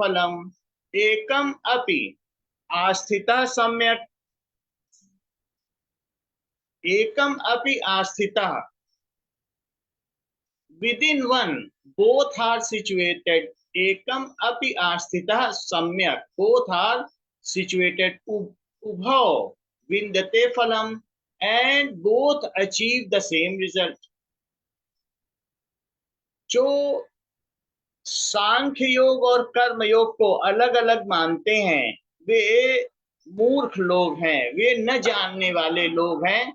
फलम एकम अपि आस्थितः सम्यक, एकम अपि आस्थितः within one, both are situated. Ekam api asthitah samyak, both are situated. Ubhau vindate phalam, and both achieve the same result. जो सांख्य योग और कर्म योग को अलग अलग मानते हैं वे मूर्ख लोग हैं, वे न जानने वाले लोग हैं,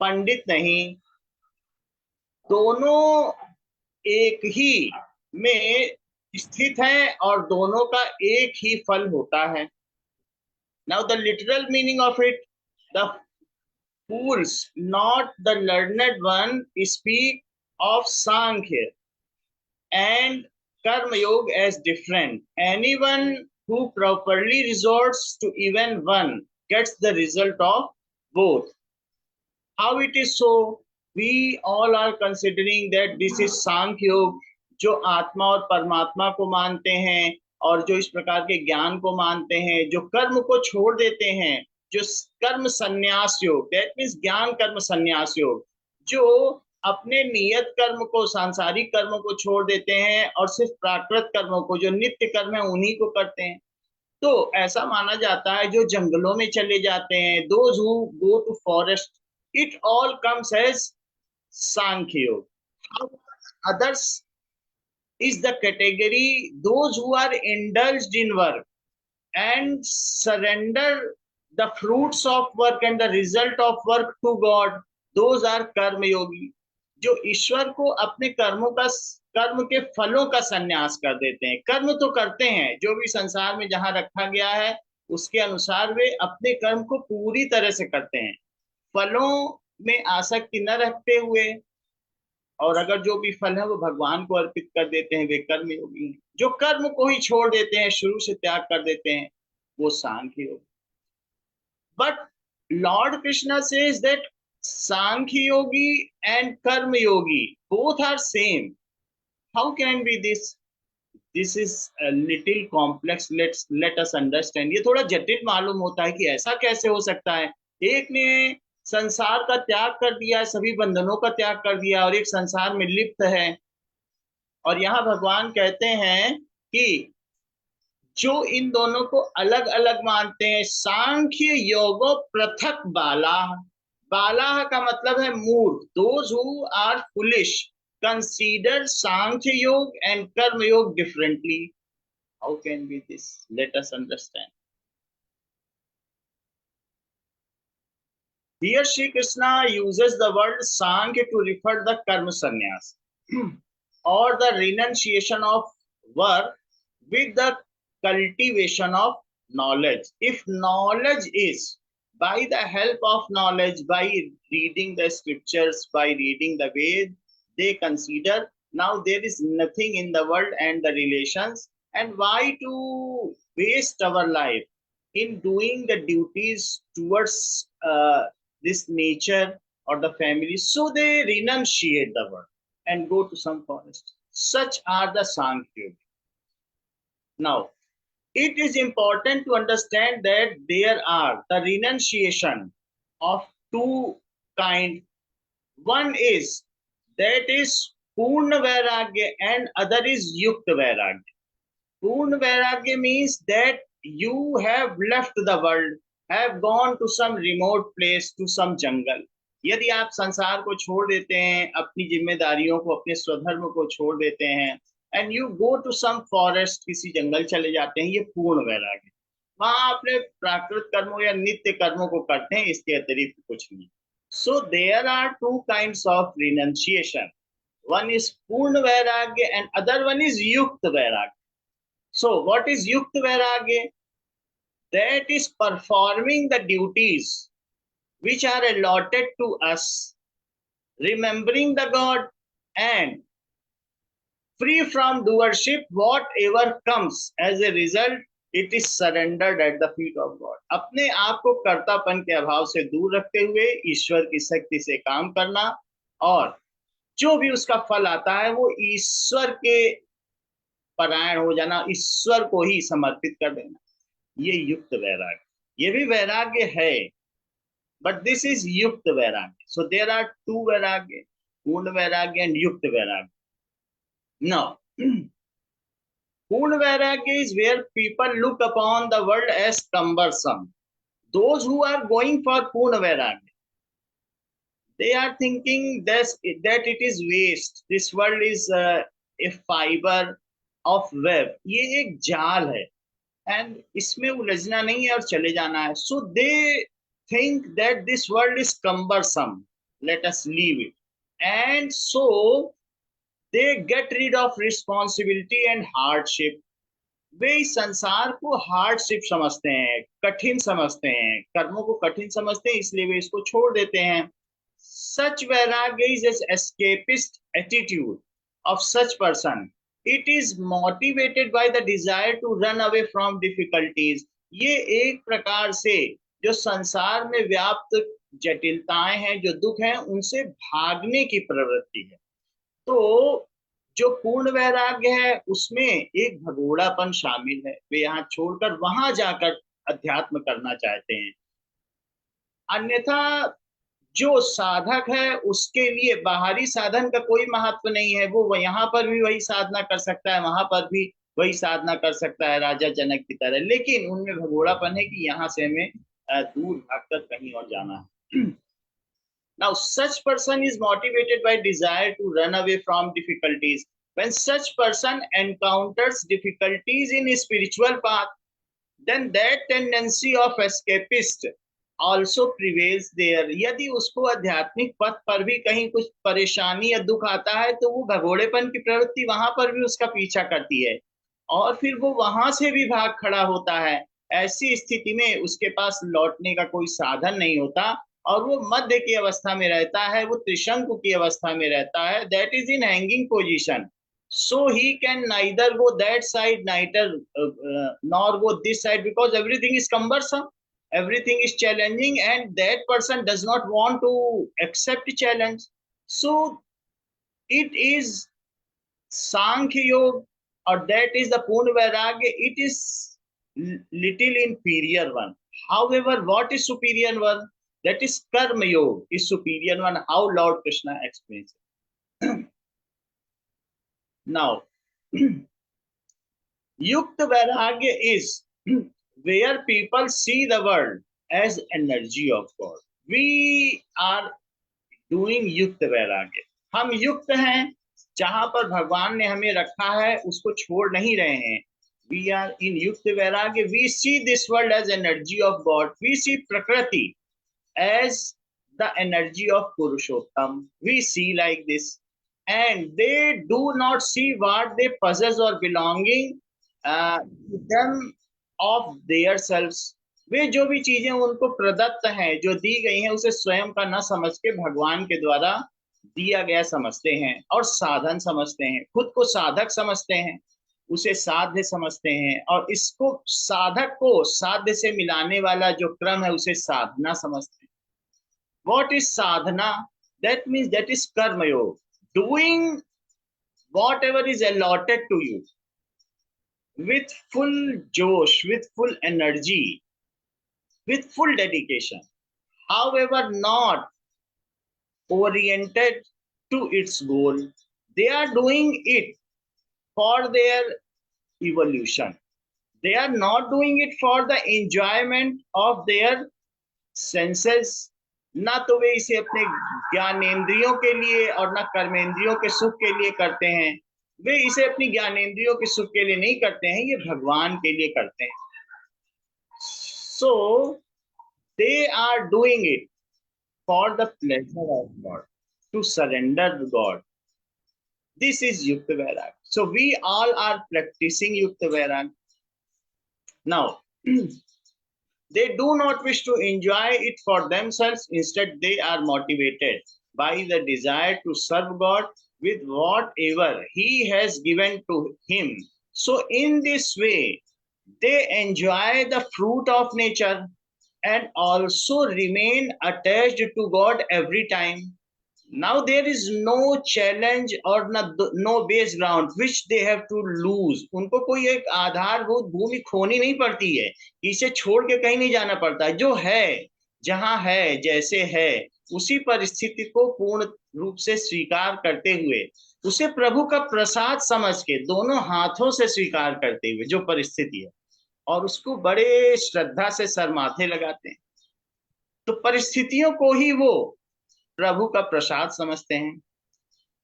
पंडित नहीं। दोनों एक ही में स्थित है और दोनों का एक ही फल होता है। Now the literal meaning of it, the fools, not the learned one, speak of Sankhya and Karma Yoga as different. Anyone who properly resorts to even one gets the result of both. How it is so? We all are considering that this is सांख्य योग, जो आत्मा और परमात्मा को मानते हैं और जो इस प्रकार के ज्ञान को मानते हैं, जो कर्म को छोड़ देते हैं, जो कर्म संन्यास योग, दैट मीन्स ज्ञान कर्म संन्यास योग, जो अपने नियत कर्म को, सांसारिक कर्म को छोड़ देते हैं और सिर्फ प्राकृत कर्मों को, जो नित्य कर्म है, उन्हीं को करते हैं। तो ऐसा माना जाता है जो जंगलों में चले जाते हैं, those who go to forest, it all comes as Sankhya Yoga. How others is the category those who are indulged in work and surrender the fruits of work and the result of work to God. Those are कर्म योगी, जो ईश्वर को अपने कर्मों का, कर्म के फलों का संन्यास कर देते हैं। कर्म तो करते हैं, जो भी संसार में जहां रखा गया है उसके अनुसार वे अपने कर्म को पूरी तरह से करते हैं, फलों में आसक्ति न रखते हुए, और अगर जो भी फल है वो भगवान को अर्पित कर देते हैं, वे कर्म योगी हैं। जो कर्म को ही छोड़ देते हैं, शुरू से त्याग कर देते हैं, वो Sankhya yogi. But lord Krishna says that Sankhya yogi and karma yogi both are same. How can be this? This is little complex, let us understand. ये थोड़ा जटिल मालूम होता है कि ऐसा कैसे हो सकता है। एक ने संसार का त्याग कर दिया, सभी बंधनों का त्याग कर दिया, और एक संसार में लिप्त है। और यहाँ भगवान कहते हैं कि जो इन दोनों को अलग अलग मानते हैं, सांख्य योगो पृथक बाला, बाला का मतलब है मूर्ख, those who are foolish consider Sankhya yoga and karma yoga differently. How can be this? Let us understand. Here Shri Krishna uses the word Sankhya to refer the karma sannyas or the renunciation of work with the cultivation of knowledge. If knowledge is by the help of knowledge, by reading the scriptures, by reading the Ved, they consider now there is nothing in the world and the relations, and why to waste our life in doing the duties towards this nature or the family. So they renunciate the world and go to some forest. Such are the Sankhya. Now, it is important to understand that there are the renunciation of two kinds. One is, that is Purna Vairagya, and other is Yukta Vairagya. Purna Vairagya means that you have left the world, have gone to some remote place, to some jungle. यदि आप संसार को छोड़ देते हैं, अपनी जिम्मेदारियों को, अपने स्वधर्म को छोड़ देते हैं, and you go to some forest, किसी जंगल चले जाते हैं, ये पूर्ण वैराग्य। वहां अपने प्राकृत कर्मों या नित्य कर्मों को करते हैं, इसके अतिरिक्त कुछ नहीं। So there are two kinds of renunciation, one is पूर्ण वैराग्य एंड अदर वन इज युक्त वैराग्य। So what is Yukta Vairagya? That is performing the duties which are allotted to us, remembering the God, and free from doership, whatever comes as a result, it is surrendered at the feet of God. अपने आप को कर्तापन के अभाव से दूर रखते हुए ईश्वर की शक्ति से काम करना, और जो भी उसका फल आता है वो ईश्वर के परायण हो जाना, ईश्वर को ही समर्पित कर देना, ये युक्त वैराग्य। ये भी वैराग्य है, बट दिस इज युक्त वैराग्य। सो देयर आर टू वैराग्य, पूर्ण वैराग्य एंड युक्त वैराग्य। नाउ पूर्ण वैराग्य is where people look upon the world as cumbersome. Those who are going for Purna Vairagya, they are thinking that it is waste. This world is a fiber of web. ये एक जाल है and इसमें उलझना नहीं है और चले जाना है. So they think that this world is cumbersome. Let us leave it. And so they get rid of responsibility and hardship. वे इस संसार को हार्डशिप समझते हैं, कठिन समझते हैं, कर्मों को कठिन समझते हैं, इसलिए वे इसको छोड़ देते हैं. Such vairagya is an escapist attitude of such person. It is motivated by the desire to run away from difficulties. ये एक प्रकार से जो संसार में व्याप्त जटिलताएं हैं, जो दुख हैं, उनसे भागने की प्रवृत्ति है. तो जो पूर्ण वैराग्य है उसमें एक भगोड़ापन शामिल है. वे यहाँ छोड़कर वहां जाकर अध्यात्म करना चाहते हैं. अन्यथा जो साधक है उसके लिए बाहरी साधन का कोई महत्व नहीं है. वो यहाँ पर भी वही साधना कर सकता है, वहां पर भी वही साधना कर सकता है, राजा जनक की तरह. लेकिन उनमें भगोड़ापन है कि यहाँ से हमें दूर भागकर कहीं और जाना है. Now, such person is motivated by desire to run away from difficulties. When such person encounters difficulties in a spiritual path, then that tendency of escapist also prevails there. यदि उसको आध्यात्मिक पथ पर भी कहीं कुछ परेशानी या दुख आता है तो वो भगोड़ेपन की प्रवृत्ति वहां पर भी उसका पीछा करती है और फिर वो वहां से भी भाग खड़ा होता है. ऐसी स्थिति में उसके पास लौटने का कोई साधन नहीं होता और वो मध्य की अवस्था में रहता है, वो त्रिशंकु की अवस्था में रहता है. That is in hanging position. So he can neither go that side, neither nor go this side, because everything is cumbersome, everything is challenging, and that person does not want to accept challenge. So it is Sankhya Yoga, or that is the Purna Vairagya. It is little inferior one. However, what is superior one? That is Karma Yoga is superior one. How Lord Krishna explains it. Now, Yukta Vairagya is where people see the world as energy of God. We are doing Yukta Vairagya. हम युक्त हैं, जहां पर भगवान ने हमें रखा है उसको छोड़ नहीं रहे हैं. We are in Yukta Vairagya. We see this world as energy of God. We see Prakriti as the energy of Purushottam. We see like this. And they do not see what they possess or belonging to them of their selves. वे जो भी चीजें उनको प्रदत्त हैं, जो दी गई हैं, उसे स्वयं का न समझ के भगवान के द्वारा दिया गया समझते हैं और साधन समझते हैं. खुद को साधक समझते हैं, उसे साध्य समझते हैं और इसको साधक को साध्य से मिलाने वाला जो क्रम है उसे साधना समझते हैं. What is sadhana? That means that is karma yoga. Doing whatever is allotted to you with full josh, with full energy, with full dedication, however not oriented to its goal. They are doing it for their evolution. They are not doing it for the enjoyment of their senses. ना तो वे इसे अपने ज्ञानेंद्रियों के लिए और ना कर्मेंद्रियों के सुख के लिए करते हैं. वे इसे अपनी ज्ञानेंद्रियों के सुख के लिए नहीं करते हैं, ये भगवान के लिए करते हैं. So they are doing it for the pleasure of God, to surrender to God. This is Yukta Vairagya. So we all are practicing Yukta Vairagya. Now, they do not wish to enjoy it for themselves. Instead, they are motivated by the desire to serve God with whatever He has given to him. So in this way, they enjoy the fruit of nature and also remain attached to God every time. Now there is no challenge or no base ground which they have to lose. उनको कोई एक आधारभूत भूमि खोनी नहीं पड़ती है, इसे छोड़ के कहीं नहीं जाना पड़ता है। जो है, जहां है, जैसे है, उसी परिस्थिति को पूर्ण रूप से स्वीकार करते हुए, उसे प्रभु का प्रसाद समझ के दोनों हाथों से स्वीकार करते हुए जो परिस्थिति है, और उसको बड़े श्रद्धा से सर माथे लगाते हैं, तो परिस्थितियों को ही वो प्रभु का प्रसाद समझते हैं।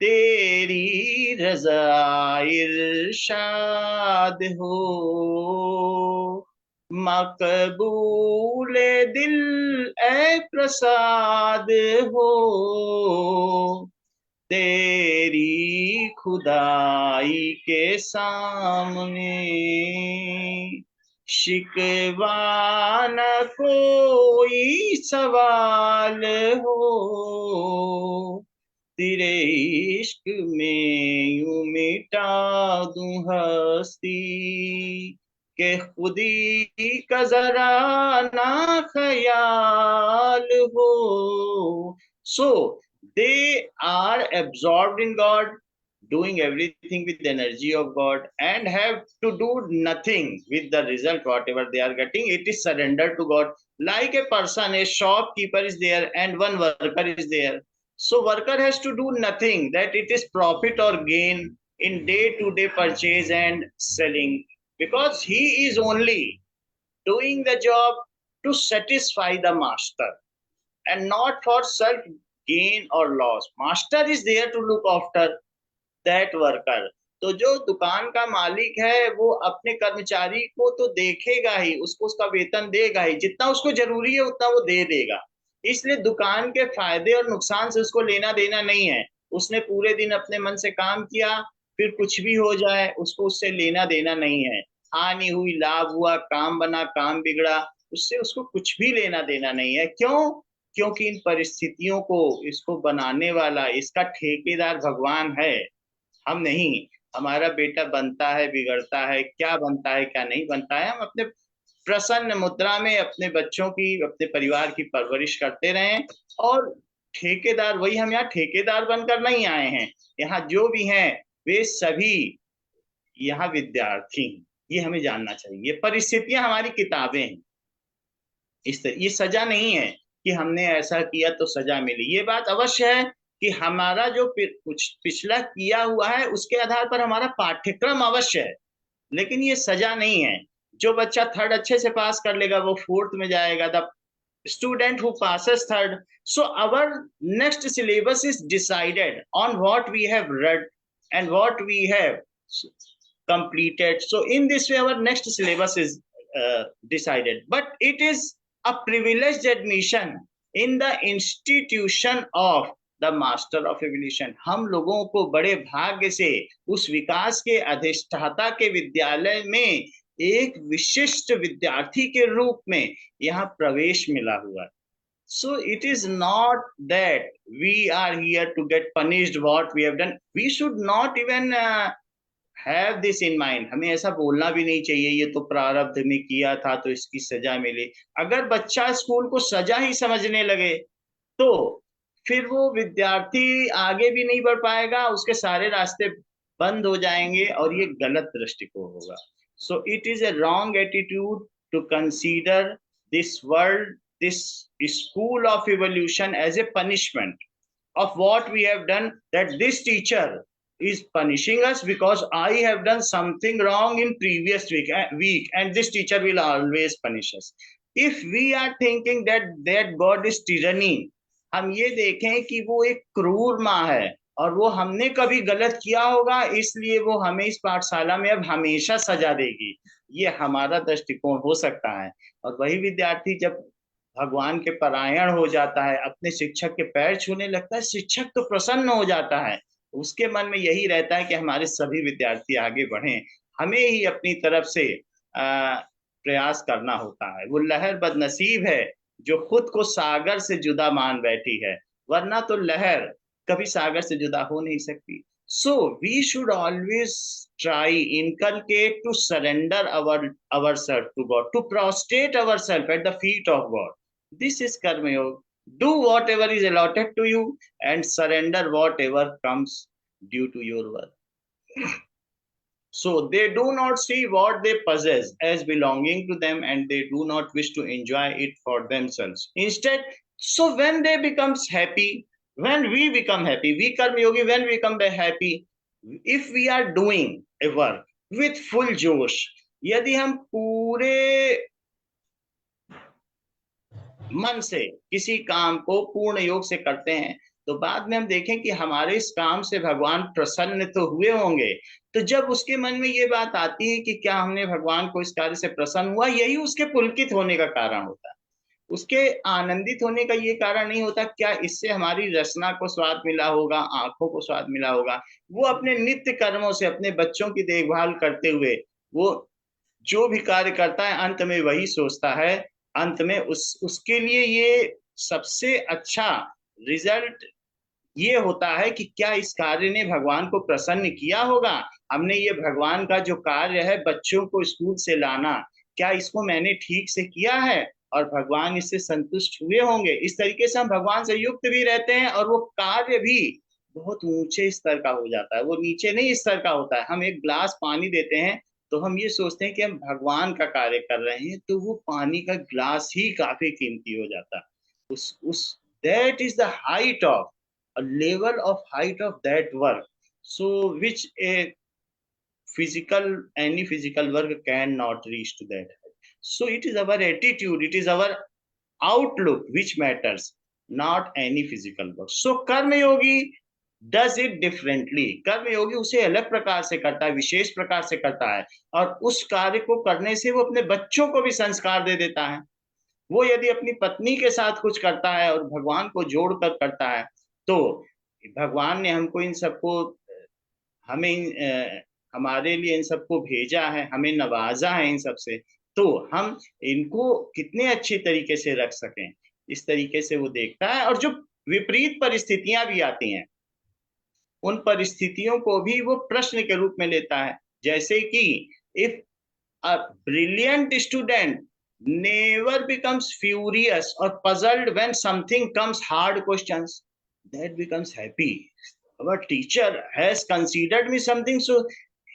तेरी रज़ा इरशाद हो, मकबूल दिल ए प्रसाद हो, तेरी खुदाई के सामने शिकवा न कोई सवाल हो, तेरे इश्क में यूं मिटा दूं हस्ती के खुदी का जरा ना ख्याल हो। सो they are absorbed in God, doing everything with the energy of God, and have to do nothing with the result, whatever they are getting, it is surrendered to God. Like a person, a shopkeeper is there and one worker is there. So worker has to do nothing, that it is profit or gain in day-to-day purchase and selling, because he is only doing the job to satisfy the master and not for self gain or loss. Master is there to look after that worker. तो जो दुकान का मालिक है वो अपने कर्मचारी को तो देखेगा ही, उसको उसका वेतन देगा ही, जितना उसको जरूरी है उतना वो दे देगा। इसलिए दुकान के फायदे और नुकसान से उसको लेना देना नहीं है। उसने पूरे दिन अपने मन से काम किया, फिर कुछ भी हो जाए उसको उससे लेना देना नहीं है। हानि हुई, लाभ हुआ, काम बना, काम बिगड़ा, उससे उसको कुछ भी लेना देना नहीं है। क्यों? क्योंकि इन परिस्थितियों को, इसको बनाने वाला, इसका ठेकेदार भगवान है, हम नहीं। हमारा बेटा बनता है, बिगड़ता है, क्या बनता है क्या नहीं बनता है, हम अपने प्रसन्न मुद्रा में अपने बच्चों की, अपने परिवार की परवरिश करते रहें। और ठेकेदार वही, हम यहाँ ठेकेदार बनकर नहीं आए हैं। यहाँ जो भी हैं वे सभी यहाँ विद्यार्थी हैं, ये हमें जानना चाहिए। ये परिस्थितियां हमारी किताबें हैं, इस तरह ये सजा नहीं है कि हमने ऐसा किया तो सजा मिली। ये बात अवश्य है कि हमारा जो कुछ पिछला किया हुआ है उसके आधार पर हमारा पाठ्यक्रम अवश्य है, लेकिन ये सजा नहीं है। जो बच्चा थर्ड अच्छे से पास कर लेगा वो फोर्थ में जाएगा, the student who passes third. So our next syllabus is decided on what we have read and what we have completed. So in this way our next syllabus is decided, but it is a privileged admission in the institution of the master of evolution. हम लोगों को बड़े भाग्य से उस विकास के अधिष्ठाता के विद्यालय में एक विशिष्ट विद्यार्थी के रूप में यहाँ प्रवेश मिला हुआ है। So it is not that we are here to get punished what we have done. We should not even have this in mind. हमें ऐसा बोलना भी नहीं चाहिए ये तो प्रारब्ध में किया था तो इसकी सजा मिली। अगर बच्चा स्कूल को सजा ही समझने लगे तो फिर वो विद्यार्थी आगे भी नहीं बढ़ पाएगा, उसके सारे रास्ते बंद हो जाएंगे और ये गलत दृष्टिकोण होगा। So it is a wrong attitude to consider this world, this school of evolution as a punishment of what we have done, that this teacher is punishing us because I have done something wrong in previous week and this teacher will always punish us. If we are thinking that God is tyranny, हम ये देखें कि वो एक क्रूर माँ है और वो हमने कभी गलत किया होगा इसलिए वो हमें इस पाठशाला में अब हमेशा सजा देगी, ये हमारा दृष्टिकोण हो सकता है। और वही विद्यार्थी जब भगवान के परायण हो जाता है, अपने शिक्षक के पैर छूने लगता है, शिक्षक तो प्रसन्न हो जाता है, उसके मन में यही रहता है कि हमारे सभी विद्यार्थी आगे बढ़ें, हमें ही अपनी तरफ से प्रयास करना होता है। वो लहर बदनसीब है जो खुद को सागर से जुदा मान बैठी है, वरना तो लहर कभी सागर से जुदा हो नहीं सकती। So we should always try, inculcate to surrender ourselves to God, to prostrate ourselves at the feet of God. This is Karma Yoga. Do whatever is allotted to you and surrender whatever comes due to your work. So they do not see what they possess as belonging to them, and they do not wish to enjoy it for themselves instead. So when they becomes happy, when we become happy, we karma yogi, when we become happy, if we are doing a work with full josh, यदि हम पूरे मन से किसी काम को पूर्ण योग से करते हैं, तो बाद में हम देखें कि हमारे इस काम से भगवान प्रसन्न तो हुए होंगे। तो जब उसके मन में ये बात आती है कि क्या हमने भगवान को इस कार्य से प्रसन्न हुआ, यही उसके पुलकित होने का कारण होता है। उसके आनंदित होने का ये कारण नहीं होता क्या इससे हमारी रचना को स्वाद मिला होगा, आंखों को स्वाद मिला होगा। वो अपने नित्य कर्मों से अपने बच्चों की देखभाल करते हुए वो जो भी कार्य करता है अंत में वही सोचता है, अंत में उसके लिए ये सबसे अच्छा रिजल्ट ये होता है कि क्या इस कार्य ने भगवान को प्रसन्न किया होगा। हमने ये भगवान का जो कार्य है बच्चों को स्कूल से लाना, क्या इसको मैंने ठीक से किया है और भगवान इससे संतुष्ट हुए होंगे। इस तरीके से हम भगवान से युक्त भी रहते हैं और वो कार्य भी बहुत ऊंचे स्तर का हो जाता है, वो नीचे नहीं स्तर का होता है। हम एक ग्लास पानी देते हैं तो हम ये सोचते हैं कि हम भगवान का कार्य कर रहे हैं, तो वो पानी का ग्लास ही काफी कीमती हो जाता है। उस that is the height of a level of height of that work, so which a physical any physical work cannot reach to that height. So it is our attitude, it is our outlook which matters, not any physical work. So karma yogi does it differently. कर्म योगी उसे अलग प्रकार से करता है, विशेष प्रकार से करता है, और उस कार्य को करने से वो अपने बच्चों को भी संस्कार दे देता है। वो यदि अपनी पत्नी के साथ कुछ करता है और भगवान को जोड़कर करता है, तो भगवान ने हमको इन सबको हमें हमारे लिए इन सबको भेजा है, हमें नवाजा है इन सबसे, तो हम इनको कितने अच्छे तरीके से रख सकें, इस तरीके से वो देखता है। और जो विपरीत परिस्थितियां भी आती हैं उन परिस्थितियों को भी वो प्रश्न के रूप में लेता है। जैसे कि if a brilliant student never becomes furious or puzzled when something comes hard questions, that becomes happy. Our teacher has considered me something, so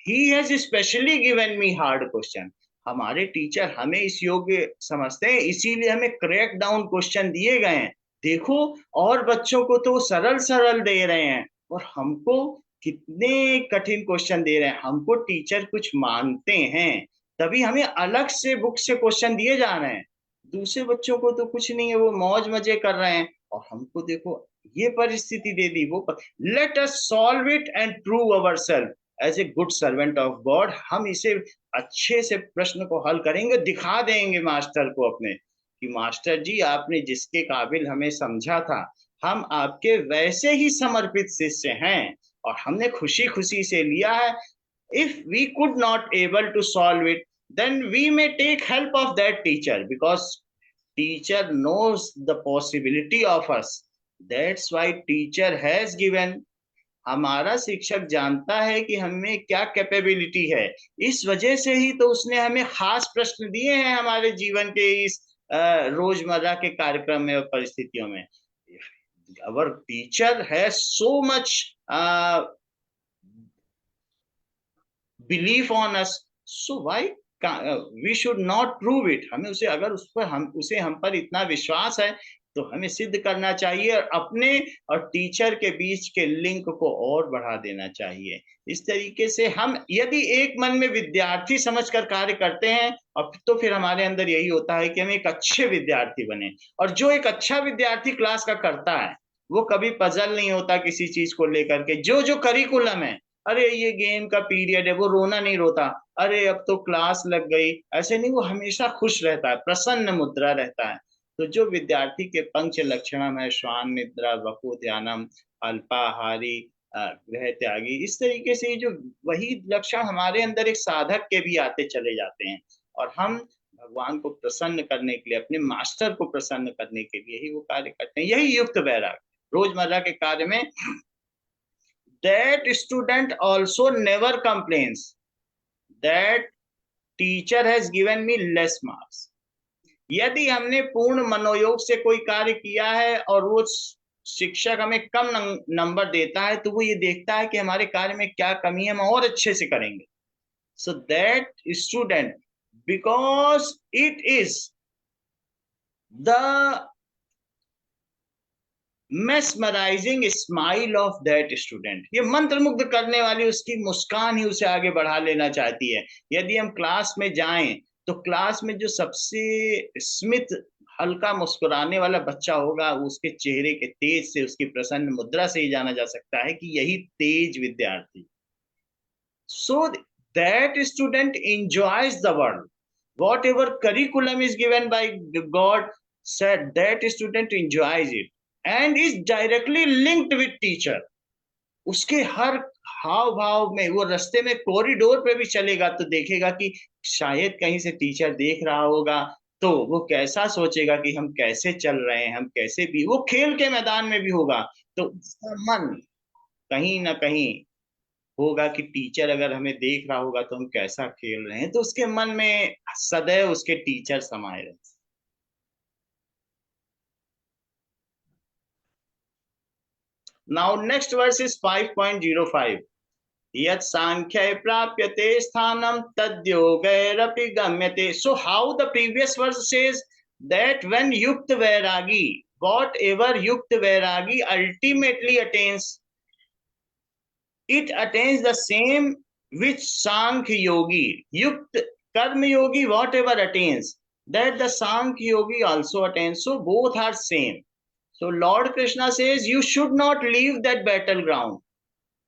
he has specially given me hard question. हमारे teacher हमें इस योग्य समझते हैं, इसीलिए हमें crack down question दिए गए हैं। देखो, और बच्चों को तो सरल सरल दे रहे हैं और हमको कितने कठिन क्वेश्चन दे रहे हैं। हमको टीचर कुछ मानते हैं, तभी हमें अलग से बुक से क्वेश्चन दिए जा रहे हैं। दूसरे बच्चों को तो कुछ नहीं है, वो मौज मजे कर रहे हैं, और हमको देखो ये परिस्थिति दे दी। वो let us solve it and prove our self as a good servant of God. हम इसे अच्छे से प्रश्न को हल करेंगे, दिखा देंगे मास्टर को अपने कि मास्टर जी आपने जिसके काबिल हमें समझा था, हम आपके वैसे ही समर्पित शिष्य हैं और हमने खुशी खुशी से लिया है। If we could not able to solve it, then we may take help of that teacher, because teacher knows the possibility of us. That's why teacher has given, हमारा शिक्षक जानता है कि हमें क्या कैपेबिलिटी है, इस वजह से ही तो उसने हमें खास प्रश्न दिए हैं हमारे जीवन के इस रोजमर्रा के कार्यक्रम में और परिस्थितियों में। Our teacher has so much belief on us, so why we should not prove it। हमें उसे, अगर उस पर हम पर इतना विश्वास है तो हमें सिद्ध करना चाहिए और अपने और टीचर के बीच के लिंक को और बढ़ा देना चाहिए। इस तरीके से हम यदि एक मन में विद्यार्थी समझकर कार्य करते हैं, और तो फिर हमारे अंदर यही होता है कि हम एक अच्छे विद्यार्थी बने। और जो एक अच्छा विद्यार्थी क्लास का करता है वो कभी पजल नहीं होता किसी चीज को लेकर के। जो जो करिकुलम है, अरे ये गेम का पीरियड है, वो रोना नहीं रोता, अरे अब तो क्लास लग गई, ऐसे नहीं। वो हमेशा खुश रहता है, प्रसन्न मुद्रा रहता है। तो जो विद्यार्थी के पंच लक्षणम है, श्वान निद्रा वपु ध्यानम अल्पाहारी गृह त्यागी, इस तरीके से जो वही लक्षण हमारे अंदर एक साधक के भी आते चले जाते हैं, और हम भगवान को प्रसन्न करने के लिए, अपने मास्टर को प्रसन्न करने के लिए ही वो कार्य करते हैं। यही युक्त वैराग्य रोजमर्रा के कार्य में। That student also never complains that teacher has given me less marks, यदि हमने पूर्ण मनोयोग से कोई कार्य किया है और वो शिक्षक हमें कम नंबर देता है, तो वो ये देखता है कि हमारे कार्य में क्या कमी है, हम और अच्छे से करेंगे. So that student, because it is the mesmerizing smile of that student, ये मंत्रमुग्ध करने वाली उसकी मुस्कान ही उसे आगे बढ़ा लेना चाहती है. यदि हम क्लास में जाएं तो क्लास में जो सबसे स्मित हल्का मुस्कुराने वाला बच्चा होगा, उसके चेहरे के तेज से, उसकी प्रसन्न मुद्रा से ही जाना जा सकता है कि यही तेज विद्यार्थी. So that student enjoys the world, whatever curriculum is given by God, said that student enjoys it and is directly linked with teacher. उसके हर हाव भाव में, वो रास्ते में कॉरिडोर पे भी चलेगा तो देखेगा कि शायद कहीं से टीचर देख रहा होगा, तो वो कैसा सोचेगा कि हम कैसे चल रहे हैं, हम कैसे भी, वो खेल के मैदान में भी होगा तो उसका मन कहीं ना कहीं होगा कि टीचर अगर हमें देख रहा होगा तो हम कैसा खेल रहे हैं, तो उसके मन में सदैव उसके टीचर समाये रहे. Now next verse is 5.05. Yat sankhya prapyate sthanam tadyogairapi gamyate. So how the previous verse says that when yukta vairagi, whatever yukta vairagi ultimately attains, it attains the same which sankhya yogi, yukta karma yogi, whatever attains, that the sankhya yogi also attains. So both are same. So Lord Krishna says you should not leave that battleground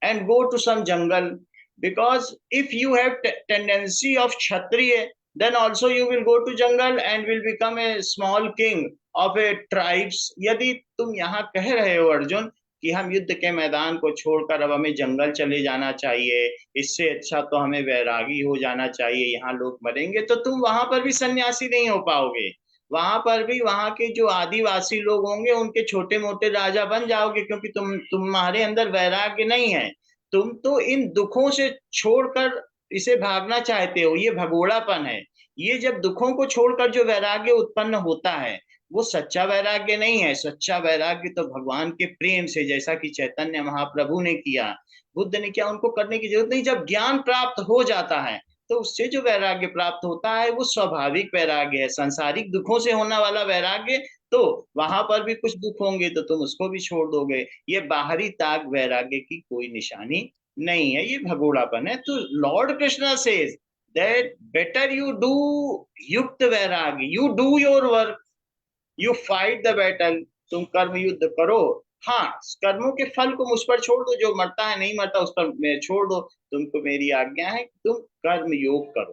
and go to some jungle, because if you have tendency of kshatriya, then also you will go to jungle and will become a small king of a tribes. यदि तुम यहाँ कह रहे हो अर्जुन कि हम युद्ध के मैदान को छोड़कर अब हमें जंगल चले जाना चाहिए, इससे अच्छा तो हमें वैरागी हो जाना चाहिए, यहाँ लोग मरेंगे, तो तुम वहां पर भी सन्यासी नहीं हो पाओगे. वहां पर भी वहां के जो आदिवासी लोग होंगे उनके छोटे मोटे राजा बन जाओगे, क्योंकि तुम्हारे अंदर वैराग्य नहीं है. तुम तो इन दुखों से छोड़कर इसे भागना चाहते हो, ये भगोड़ापन है. ये जब दुखों को छोड़कर जो वैराग्य उत्पन्न होता है, वो सच्चा वैराग्य नहीं है. सच्चा वैराग्य तो भगवान के प्रेम से, जैसा कि चैतन्य महाप्रभु ने किया, बुद्ध ने किया, उनको करने की जरूरत नहीं. जब ज्ञान प्राप्त हो जाता है तो उससे जो वैराग्य प्राप्त होता है वो स्वाभाविक वैराग्य है. सांसारिक दुखों से होने वाला वैराग्य, तो वहां पर भी कुछ दुख होंगे तो तुम उसको भी छोड़ दोगे. ये बाहरी ताक वैराग्य की कोई निशानी नहीं है, ये भगोड़ापन है. तो Lord Krishna says that better you do युक्त वैराग्य, you do your work, you fight the battle, तुम कर्म युद्ध करो. हाँ, कर्मों के फल को मुझ पर छोड़ दो, जो मरता है नहीं मरता उस पर छोड़ दो. तुमको मेरी आज्ञा है कि तुम कर्म योग करो,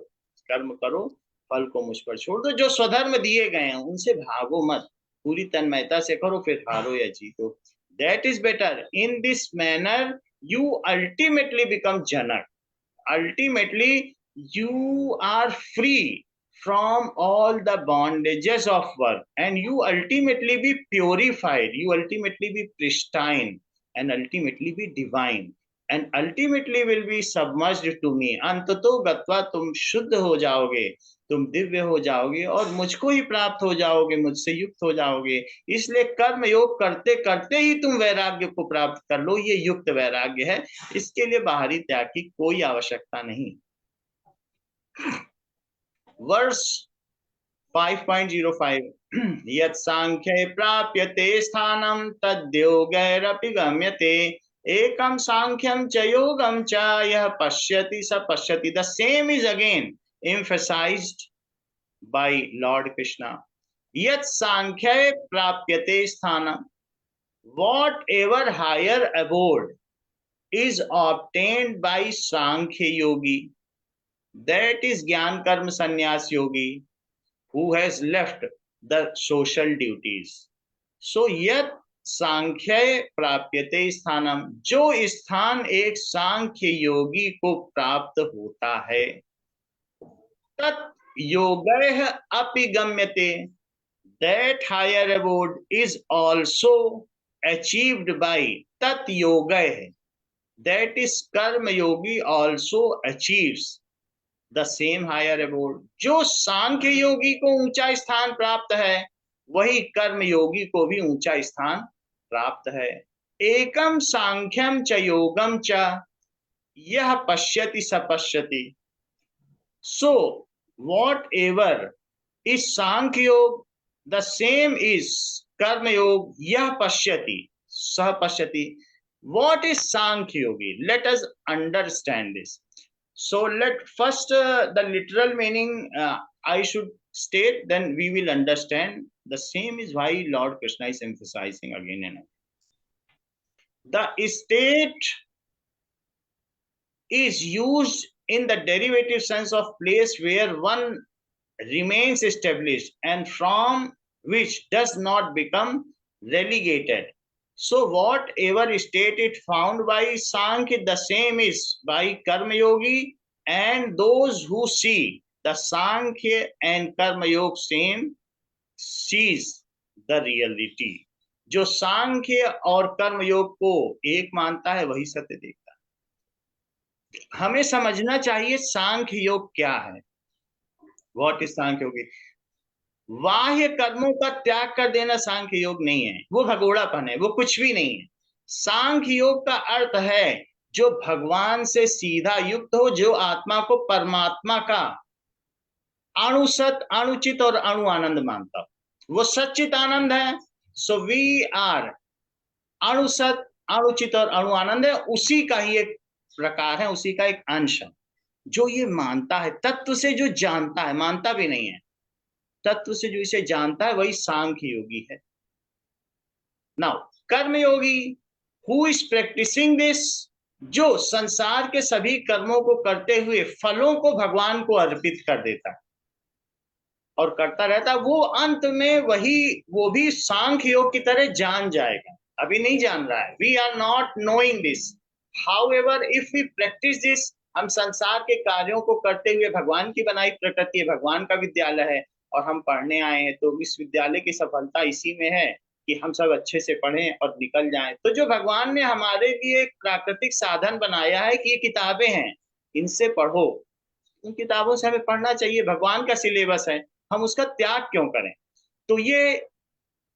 कर्म करो, फल को मुझ पर छोड़ दो. जो स्वधर्म दिए गए हैं उनसे भागो मत, पूरी तन्मयता से करो, फिर हारो या जीतो. That is better. In this manner you ultimately become Janak. Ultimately you are free from all the bondages of work, and you ultimately be purified, you ultimately be pristine, and ultimately be divine, and ultimately will be submerged to me. अंततो गत्वा तुम शुद्ध हो जाओगे, तुम दिव्य हो जाओगे और मुझको ही प्राप्त हो जाओगे, मुझसे युक्त हो जाओगे. इसलिए कर्म योग करते करते ही तुम वैराग्य को प्राप्त कर लो, ये युक्त वैराग्य है. इसके लिए बाहरी त्याग की कोई आवश्यकता नहीं. वर्स 5.05. यत् सांख्ये प्राप्यते स्थानं तद्योगैरपि गम्यते, एकम सांख्यम च योगम च यह पश्यति स पश्यति. The same is again emphasized by Lord Krishna. Yat sankhya prapyate sthanam, whatever higher abode is obtained by Sankhya yogi, that is Gyan Karma Sannyas yogi, who has left the social duties. So yat सांख्य प्राप्यते स्थानम, जो स्थान एक सांख्य योगी को प्राप्त होता है, तत् योगैः अपि गम्यते, that higher abode is also achieved by tat yoga, that is karma yogi also achieves the same higher abode. जो सांख्य योगी को ऊंचा स्थान प्राप्त है वही कर्म योगी को भी ऊंचा स्थान प्राप्त है. एकम सांख्यम च योगम च यह पश्यति स पश्यति. So whatever is सांख्य योग, the same is कर्म योग. यह पश्यति सह पश्यति. What is Sankhya Yogi? Let us understand this. So let first the literal meaning I should state, then we will understand. The same is why Lord Krishna is emphasizing again and again. The state is used in the derivative sense of place where one remains established and from which does not become relegated. So whatever state it found by Sankhya, the same is by Karma Yogi, and those who see the Sankhya and Karma Yoga same sees the reality. जो सांख्य और कर्म योग को एक मानता है वही सत्य देखता है. हमें समझना चाहिए सांख्य योग क्या है. व्हाट इज सांख्य योगी? बाह्य कर्मों का त्याग कर देना सांख्य योग नहीं है, वो भगोड़ापन है, वो कुछ भी नहीं है. सांख्य योग का अर्थ है जो भगवान से सीधा युक्त हो, जो आत्मा को परमात्मा का अणुसत, अणुचित और अणु आनंद मानता हो. वो सच्चित आनंद है. सो वी आर अणुसत, अणुचित और अणु आनंद है. उसी का ही एक प्रकार है, उसी का एक अंश है. जो ये मानता है, तत्व से जो जानता है, मानता भी नहीं है, तत्व से जो इसे जानता है वही सांख्य योगी है. नाउ कर्म योगी हु इज प्रैक्टिसिंग दिस, जो संसार के सभी कर्मों को करते हुए फलों को भगवान को अर्पित कर देता है और करता रहता है, वो अंत में वो भी सांख्य योग की तरह जान जाएगा. अभी नहीं जान रहा है. We are not knowing this. However if we practice this, हम संसार के कार्यों को करते हुए, भगवान की बनाई प्रकृति है, भगवान का विद्यालय है और हम पढ़ने आए हैं, तो इस विद्यालय की सफलता इसी में है कि हम सब अच्छे से पढ़ें और निकल जाएं. तो जो भगवान ने हमारे लिए एक प्राकृतिक साधन बनाया है कि ये किताबें हैं, इनसे पढ़ो, उन किताबों से हमें पढ़ना चाहिए, भगवान का सिलेबस है, हम उसका त्याग क्यों करें. तो ये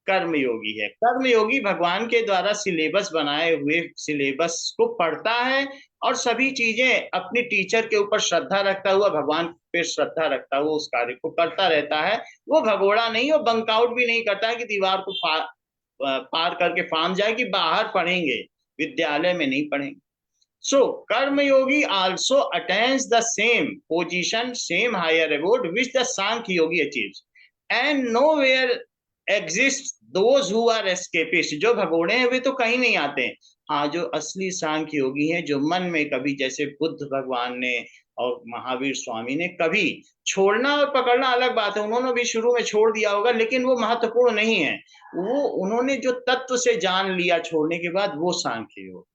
कर्मयोगी है. कर्मयोगी भगवान के द्वारा सिलेबस बनाए हुए सिलेबस को पढ़ता है और सभी चीजें अपनी टीचर के ऊपर श्रद्धा रखता हुआ, भगवान पे श्रद्धा रखता हुआ उस कार्य को करता रहता है. वो भगोड़ा नहीं, वो बंकआउट भी नहीं करता है कि दीवार को पार करके फार्म जाए कि बाहर पढ़ेंगे, विद्यालय में नहीं पढ़ेंगे. So Karmayogi also attains the same position, same higher abode which the Sankhya Yogi achieves, and nowhere exists those who are escapist. जो भगोड़े हैं वे तो कहीं नहीं आते हैं. हाँ, जो असली सांख्य योगी हैं, जो मन में कभी, जैसे बुद्ध भगवान ने और महावीर स्वामी ने, कभी छोड़ना और पकड़ना अलग बात है, उन्होंने भी शुरू में छोड़ दिया होगा, लेकिन वो महत्वपूर्ण नहीं है. वो उन्होंने जो तत्व से जान लिया छोड़ने के बाद, वो सांख्य योग.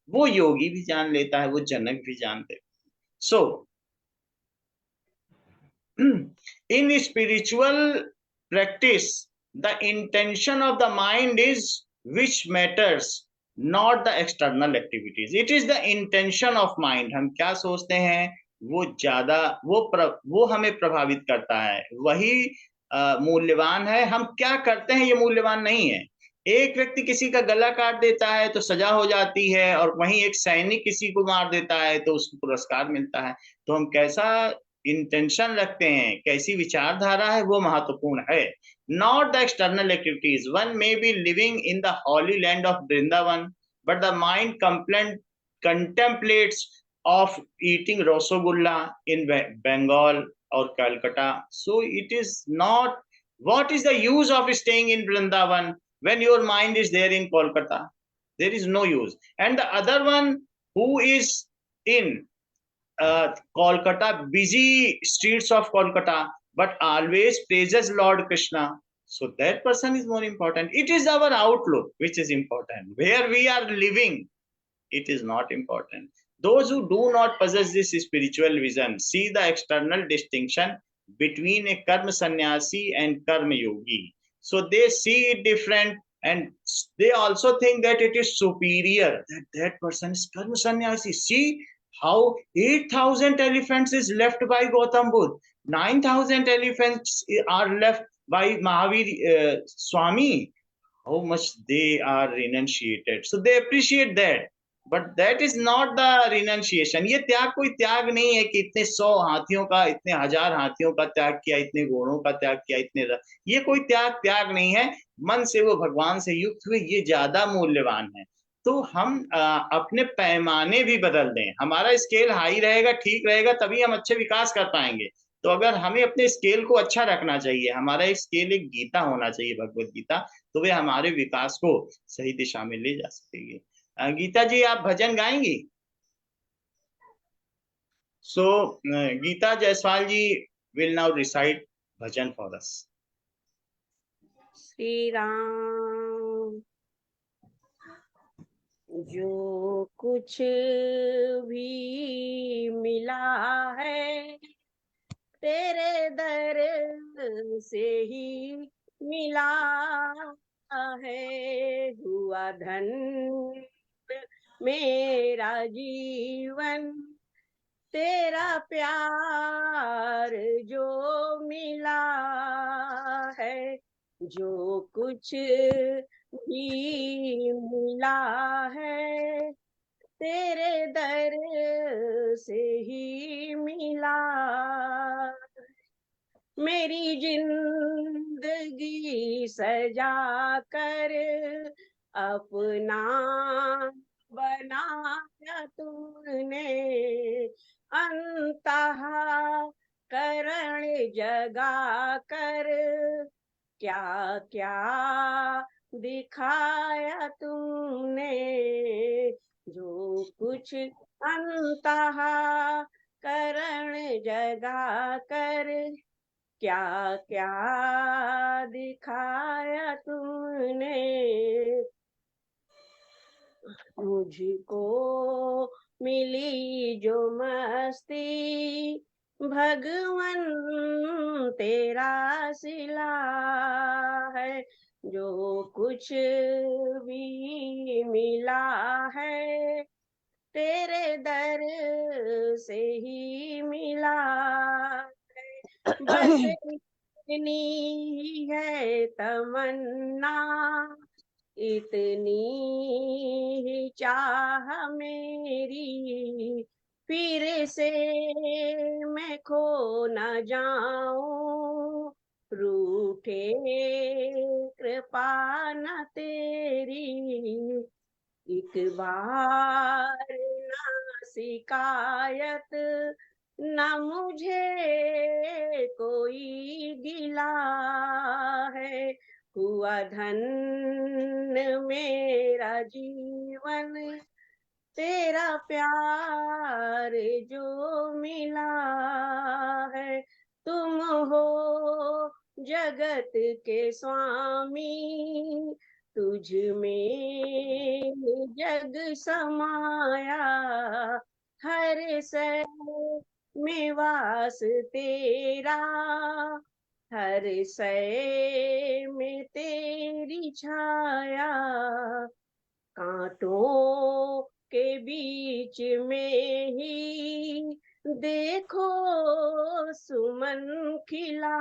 वो योगी भी जान लेता है, वो जनक भी जानते. So in spiritual practice the intention of the mind is which matters, not the external activities. It is the intention of mind. हम क्या सोचते हैं वो ज्यादा वो हमें प्रभावित करता है, वही मूल्यवान है. हम क्या करते हैं ये मूल्यवान नहीं है. एक व्यक्ति किसी का गला काट देता है तो सजा हो जाती है, और वहीं एक सैनिक किसी को मार देता है तो उसको पुरस्कार मिलता है. तो हम कैसा इंटेंशन रखते हैं, कैसी विचारधारा है, वो महत्वपूर्ण है. Not the external activities. One may be living in the holy land of Vrindavan, but the mind contemplates of eating Rasagulla in Bengal or Calcutta. So it is not. What is the use of staying in Vrindavan when your mind is there in Kolkata? There is no use. And the other one who is in Kolkata, busy streets of Kolkata, but always praises Lord Krishna. So that person is more important. It is our outlook which is important. Where we are living, it is not important. Those who do not possess this spiritual vision see the external distinction between a karma sannyasi and karma yogi. So they see it different, and they also think that it is superior, that person is karma sannyasi. See how 8,000 elephants is left by Gautam Buddha, 9,000 elephants are left by Mahavir Swami, how much they are renunciated. So they appreciate that. But that is not the renunciation. ये त्याग कोई त्याग नहीं है कि इतने 100 हाथियों का, इतने 1000 हाथियों का त्याग किया, इतने घोड़ों का त्याग किया, ये कोई त्याग नहीं है। मन से वो भगवान से युक्त हुए, ये ज्यादा मूल्यवान है। तो हम अपने पैमाने भी बदल दें, हमारा स्केल हाई रहेगा, ठीक रहेगा, तभी हम अच्छे विकास कर पाएंगे। तो अगर हमें अपने स्केल को अच्छा रखना चाहिए, हमारा एक स्केल एक गीता होना चाहिए, भगवत गीता, तो वे हमारे विकास को सही दिशा में ले जा सकेगी। गीता जी, आप भजन गाएंगी? So Geeta Jaiswal ji will now recite bhajan for us. Shri Ram, जो कुछ भी मिला है तेरे दर से ही मिला है। हुआ धन मेरा जीवन, तेरा प्यार जो मिला है। जो कुछ भी मिला है तेरे दर से ही मिला। मेरी जिंदगी सजा कर अपना बनाया तूने, अंतः करण जगा कर क्या क्या दिखाया तुमने। जो कुछ अंतः करण जगा कर क्या क्या दिखाया तुमने। मुझको मिली जो मस्ती भगवन तेरा सिला है। जो कुछ भी मिला है तेरे दर से ही मिला है। बस इतनी है तमन्ना, इतनी ही चाह मेरी, फिर से मैं खो न जाऊं, रूठे कृपा न तेरी। एक बार ना शिकायत न मुझे कोई गिला है। हुआ धन्य मेरा जीवन, तेरा प्यार जो मिला है। तुम हो जगत के स्वामी, तुझ में जग समाया, हर सै में वास तेरा, हर सै में तेरी छाया। कांटों के बीच में ही देखो सुमन खिला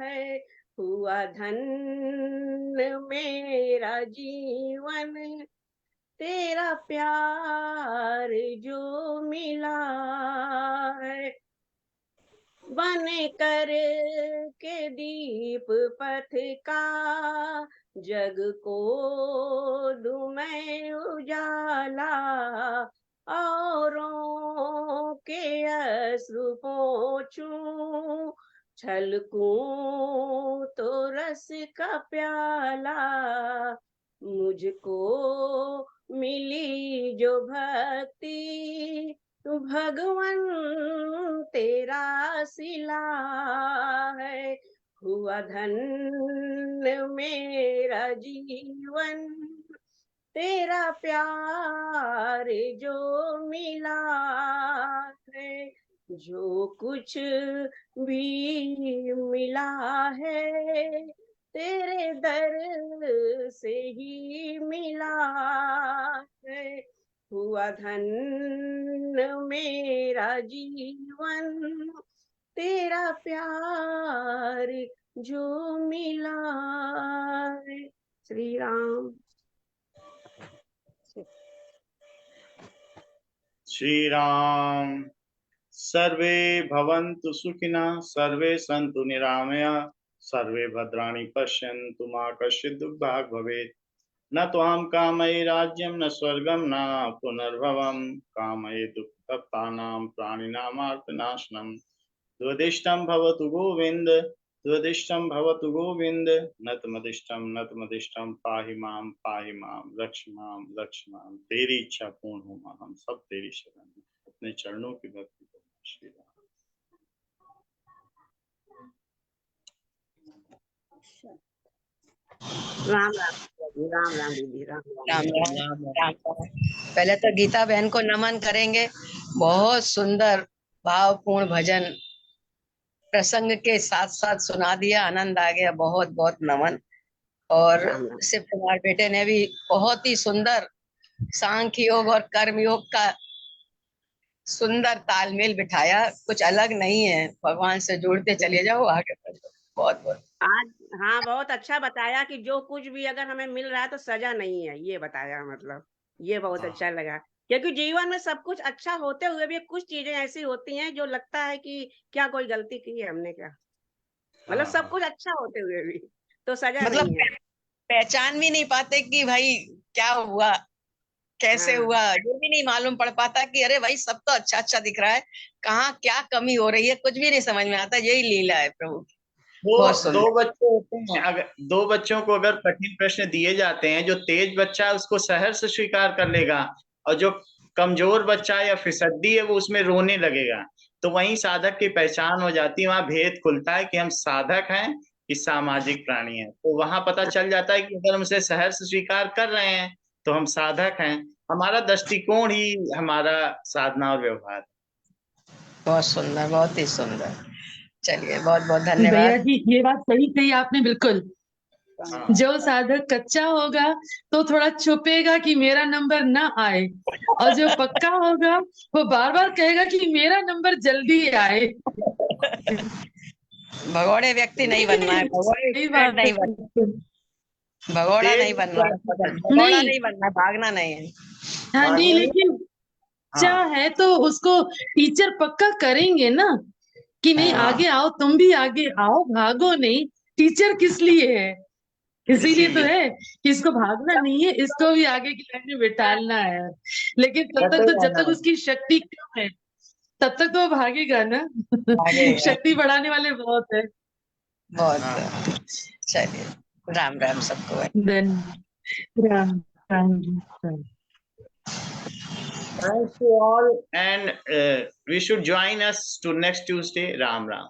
है। हुआ धन्य मेरा जीवन, तेरा प्यार जो मिला है। बन कर के दीप पथ का जग को दूं मैं उजाला, औरों के अश्रु पोंछूं, छलकूं तो रस का प्याला। मुझको मिली जो भक्ति भगवन तेरा सिला है। हुआ धन्य मेरा जीवन, तेरा प्यार जो मिला है। जो कुछ भी मिला है तेरे दर से ही मिला है। हुआ धन्य मेरा जीवन, तेरा प्यार जो मिला है। श्री राम। श्री राम। सर्वे भवन्तु सुखिनः, सर्वे सन्तु निरामया, सर्वे भद्राणि पश्यन्तु मा कश्चित् दुर्भाग् भवेत्। न त्वां कामये राज्यं न स्वर्गं न पुनर्भवं, कामये दुःखतप्तानां प्राणिनामार्तनाशनं। त्वदिष्टं भवतु गोविन्द, त्वदिष्टं भवतु गोविन्द, नतमदिष्टं पाहि मां, रक्ष मां। तेरी इच्छा पूर्ण हो मां, हम सब तेरी शरण में। अपने चरणों की भक्ति करना। श्री राम। राम राम राम राम दीदी, राम राम राम। राम राम राम। पहले तो गीता बहन को नमन करेंगे। बहुत सुंदर भावपूर्ण भजन प्रसंग के साथ साथ सुना दिया, आनंद आ गया। बहुत बहुत नमन। और राम राम। शिव कुमार बेटे ने भी बहुत ही सुंदर सांख्य योग और कर्म योग का सुंदर तालमेल बिठाया। कुछ अलग नहीं है, भगवान से जुड़ते चले जाओ, आगे बढ़ो। बहुत बहुत आज हाँ, बहुत अच्छा बताया कि जो कुछ भी अगर हमें मिल रहा है तो सजा नहीं है, ये बताया। मतलब ये बहुत अच्छा लगा, क्योंकि जीवन में सब कुछ अच्छा होते हुए भी कुछ चीजें ऐसी होती हैं जो लगता है कि क्या कोई गलती की है हमने क्या। मतलब सब कुछ अच्छा होते हुए भी तो सजा मतलब नहीं है। पहचान भी नहीं पाते कि भाई क्या हुआ, कैसे हाँ हुआ, ये भी नहीं मालूम पड़ पाता कि अरे भाई सब तो अच्छा अच्छा दिख रहा है, कहाँ क्या कमी हो रही है, कुछ भी नहीं समझ में आता। यही लीला है प्रभु की। बहुत दो सुंदर। बच्चे होते हैं, अगर दो बच्चों को अगर कठिन प्रश्न दिए जाते हैं, जो तेज बच्चा है उसको सहर्ष से स्वीकार कर लेगा, और जो कमजोर बच्चा या फिसड्डी है वो उसमें रोने लगेगा। तो वहीं साधक की पहचान हो जाती है, वहां भेद खुलता है कि हम साधक हैं कि सामाजिक प्राणी हैं। तो वहां पता चल जाता है कि अगर हम उसे सहर्ष स्वीकार कर रहे हैं तो हम साधक हैं। हमारा दृष्टिकोण ही हमारा साधना और व्यवहार। बहुत सुंदर, बहुत ही सुंदर। चलिए, बहुत बहुत भैया धन्यवाद। जी, ये बात सही कही आपने बिल्कुल। हाँ। जो साधक कच्चा होगा तो थोड़ा छुपेगा कि मेरा नंबर ना आए, और जो पक्का होगा वो बार बार कहेगा कि मेरा नंबर जल्दी आए। भगोड़े व्यक्ति नहीं बनना है, भगोड़े सही स्टूडेंट बात नहीं है। बनना, भगोड़ा तेज नहीं बनना है, भगोड़ा नहीं, नहीं बनना, भागना नहीं है। हाँ नहीं, भागना नहीं। लेकिन अच्छा हाँ है तो उसको टीचर पक्का करेंगे ना कि नहीं, हाँ, आगे आओ, तुम भी आगे आओ, भागो नहीं। टीचर किस लिए है? इसीलिए तो इसीलिए है कि इसको भागना नहीं है, इसको भी आगे की लाइन में बिठालना है। लेकिन तब तक कहते तो, जब रहना तक है। उसकी शक्ति कम है, तब तक तो वो भागेगा ना। भागेगा। शक्ति बढ़ाने वाले बहुत है। हाँ। बहुत। चलिए, राम राम सबको। धन Ram Ram Ram. Thanks to all, and we should join us to next Tuesday. Ram Ram.